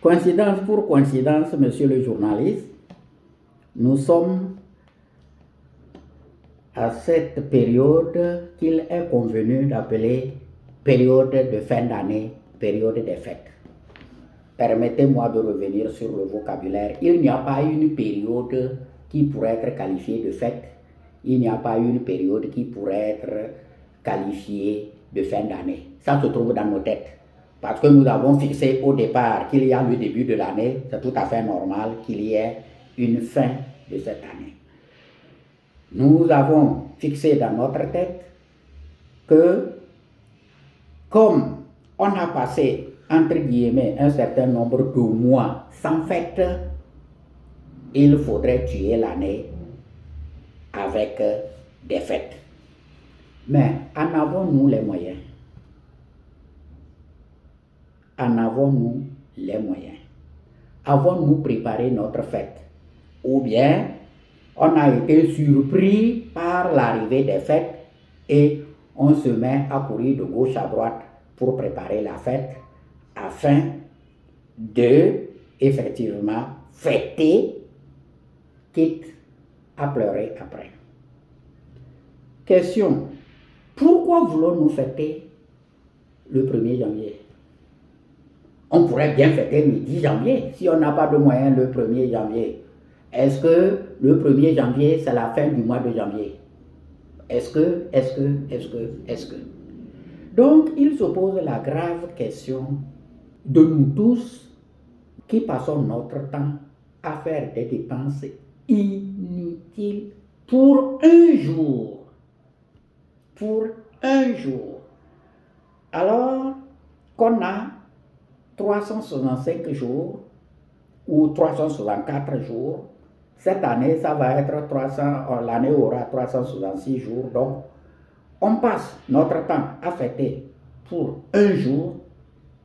Coïncidence pour coïncidence, monsieur le journaliste, nous sommes à cette période qu'il est convenu d'appeler période de fin d'année, période des fêtes. Permettez-moi de revenir sur le vocabulaire. Il n'y a pas une période qui pourrait être qualifiée de fête. Il n'y a pas une période qui pourrait être qualifiée de fin d'année. Ça se trouve dans nos têtes. Parce que nous avons fixé au départ qu'il y a le début de l'année. C'est tout à fait normal qu'il y ait une fin de cette année. Nous avons fixé dans notre tête que comme on a passé entre guillemets un certain nombre de mois sans fête, il faudrait tuer l'année avec des fêtes. Mais en avons-nous les moyens? En avons-nous les moyens? Avons-nous préparé notre fête? Ou bien on a été surpris par l'arrivée des fêtes et on se met à courir de gauche à droite pour préparer la fête afin de, effectivement, fêter, quitte à pleurer après. Question, pourquoi voulons-nous fêter le 1er janvier? On pourrait bien fêter le 10 janvier si on n'a pas de moyens le 1er janvier. Est-ce que le 1er janvier, c'est la fin du mois de janvier? Est-ce que? Donc, il se pose la grave question de nous tous qui passons notre temps à faire des dépenses inutiles pour un jour. Pour un jour. Alors qu'on a 365 jours ou 364 jours. Cette année, ça va être 300, l'année aura 366 jours. Donc, on passe notre temps à fêter pour un jour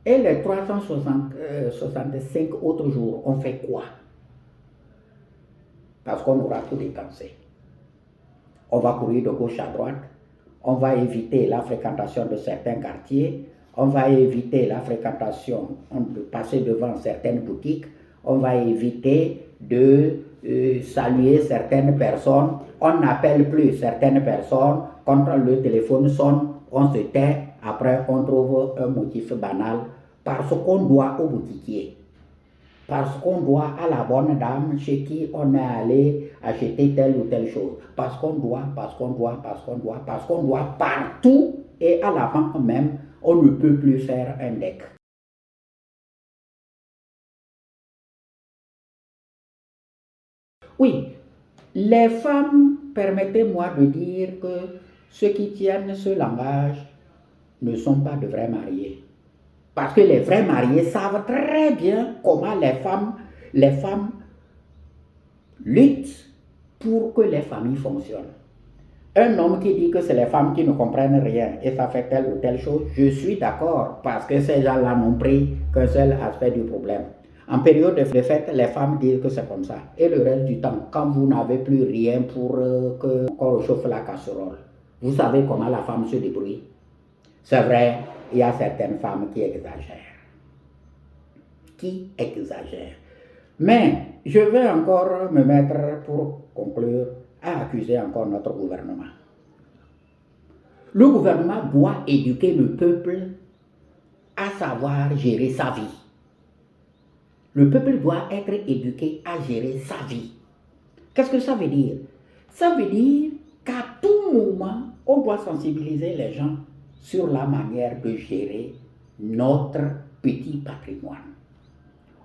et les 365 autres jours, on fait quoi? Parce qu'on aura tout dépensé. On va courir de gauche à droite, on va éviter la fréquentation de certains quartiers, on va éviter la fréquentation, de passer devant certaines boutiques, on va éviter de saluer certaines personnes, on n'appelle plus certaines personnes, quand le téléphone sonne, on se tait, après on trouve un motif banal, parce qu'on doit au boutiquier, parce qu'on doit à la bonne dame chez qui on est allé acheter telle ou telle chose, parce qu'on doit partout, et à la banque même, on ne peut plus faire un deck. Oui, les femmes, permettez-moi de dire que ceux qui tiennent ce langage ne sont pas de vrais mariés. Parce que les vrais mariés savent très bien comment les femmes luttent pour que les familles fonctionnent. Un homme qui dit que c'est les femmes qui ne comprennent rien et ça fait telle ou telle chose, je suis d'accord parce que ces gens-là n'ont pris qu'un seul aspect du problème. En période de fête, les femmes disent que c'est comme ça. Et le reste du temps, quand vous n'avez plus rien pour qu'on réchauffe la casserole, vous savez comment la femme se débrouille. C'est vrai, il y a certaines femmes qui exagèrent. Mais je vais encore me mettre, pour conclure, à accuser encore notre gouvernement. Le gouvernement doit éduquer le peuple à savoir gérer sa vie. Le peuple doit être éduqué à gérer sa vie. Qu'est-ce que ça veut dire? Ça veut dire qu'à tout moment, on doit sensibiliser les gens sur la manière de gérer notre petit patrimoine.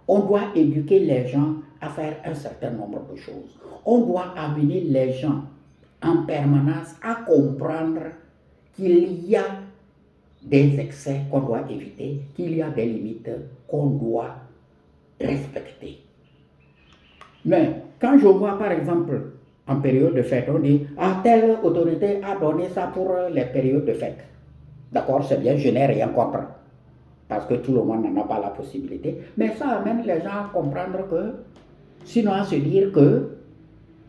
On doit éduquer les gens à faire un certain nombre de choses. On doit amener les gens en permanence à comprendre qu'il y a des excès qu'on doit éviter, qu'il y a des limites qu'on doit respecter. Mais quand je vois par exemple en période de fête, on dit telle autorité a donné ça pour les périodes de fête. D'accord, c'est bien, je n'ai rien contre. Parce que tout le monde n'en a pas la possibilité. Mais ça amène les gens à comprendre que, sinon à se dire que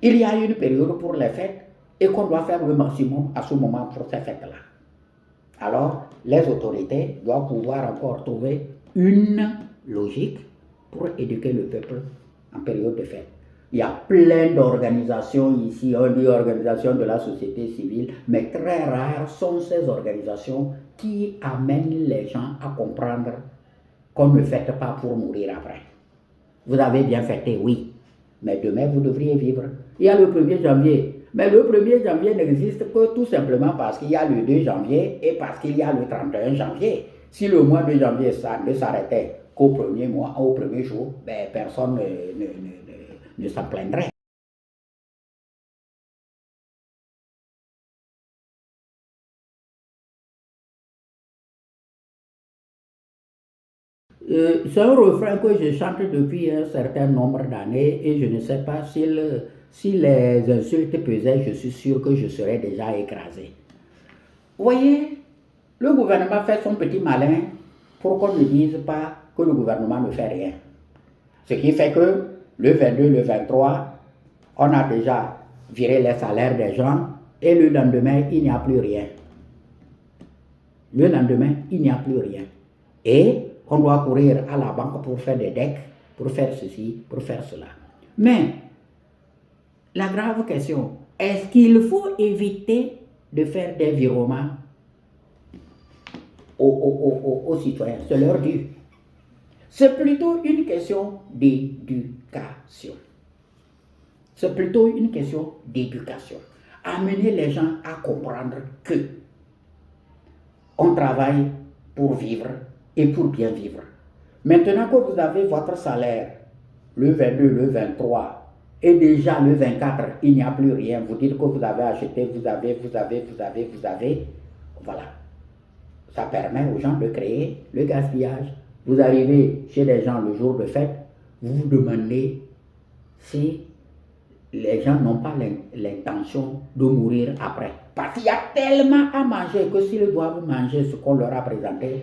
il y a une période pour les fêtes et qu'on doit faire le maximum à ce moment pour ces fêtes-là. Alors, les autorités doivent pouvoir encore trouver une logique pour éduquer le peuple en période de fête. Il y a plein d'organisations ici, on dit organisations de la société civile, mais très rares sont ces organisations qui amènent les gens à comprendre qu'on ne fête pas pour mourir après. Vous avez bien fêté, oui, mais demain vous devriez vivre. Il y a le 1er janvier, mais le 1er janvier n'existe que tout simplement parce qu'il y a le 2 janvier et parce qu'il y a le 31 janvier. Si le mois de janvier ne s'arrêtait qu'au premier mois, au premier jour, ben, personne ne s'en plaindrait. C'est un refrain que je chante depuis un certain nombre d'années et je ne sais pas si les insultes pesaient, je suis sûr que je serais déjà écrasé. Vous voyez, le gouvernement fait son petit malin pour qu'on ne dise pas que le gouvernement ne fait rien. Ce qui fait que le 22, le 23, on a déjà viré les salaires des gens et le lendemain, il n'y a plus rien. Le lendemain, il n'y a plus rien. Et on doit courir à la banque pour faire des decks, pour faire ceci, pour faire cela. Mais la grave question, est-ce qu'il faut éviter de faire des virements aux citoyens? C'est leur dû. C'est plutôt une question d'éducation. C'est plutôt une question d'éducation. Amener les gens à comprendre que on travaille pour vivre et pour bien vivre. Maintenant que vous avez votre salaire, le 22, le 23, et déjà le 24, il n'y a plus rien. Vous dites que vous avez acheté, vous avez. Voilà. Ça permet aux gens de créer le gaspillage. Vous arrivez chez les gens le jour de fête, vous vous demandez si les gens n'ont pas l'intention de mourir après. Parce qu'il y a tellement à manger que s'ils doivent manger ce qu'on leur a présenté,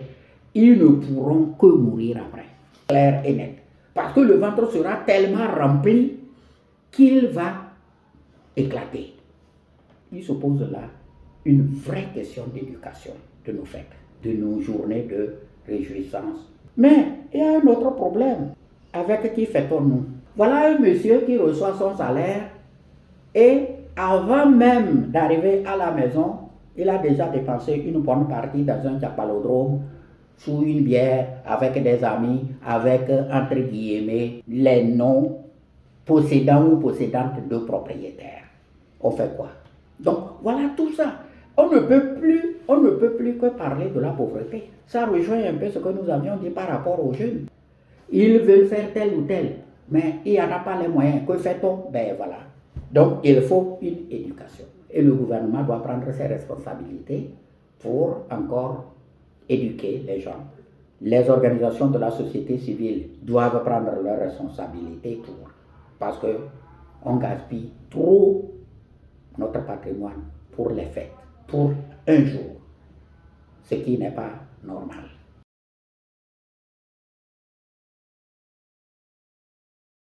ils ne pourront que mourir après. Clair et net. Parce que le ventre sera tellement rempli qu'il va éclater. Il se pose là une vraie question d'éducation de nos fêtes, de nos journées de réjouissance. Mais il y a un autre problème. Avec qui fêtons-nous? Voilà un monsieur qui reçoit son salaire et avant même d'arriver à la maison, il a déjà dépensé une bonne partie dans un chapalodrome, sous une bière, avec des amis, avec, entre guillemets, les noms possédants ou possédantes de propriétaires. On fait quoi? Donc, voilà tout ça. On ne peut plus que parler de la pauvreté. Ça rejoint un peu ce que nous avions dit par rapport aux jeunes. Ils veulent faire tel ou tel, mais il n'y en a pas les moyens. Que fait-on? Ben voilà. Donc, il faut une éducation. Et le gouvernement doit prendre ses responsabilités pour encore éduquer les gens. Les organisations de la société civile doivent prendre leurs responsabilités parce qu'on gaspille trop notre patrimoine pour les fêtes, pour un jour, ce qui n'est pas normal.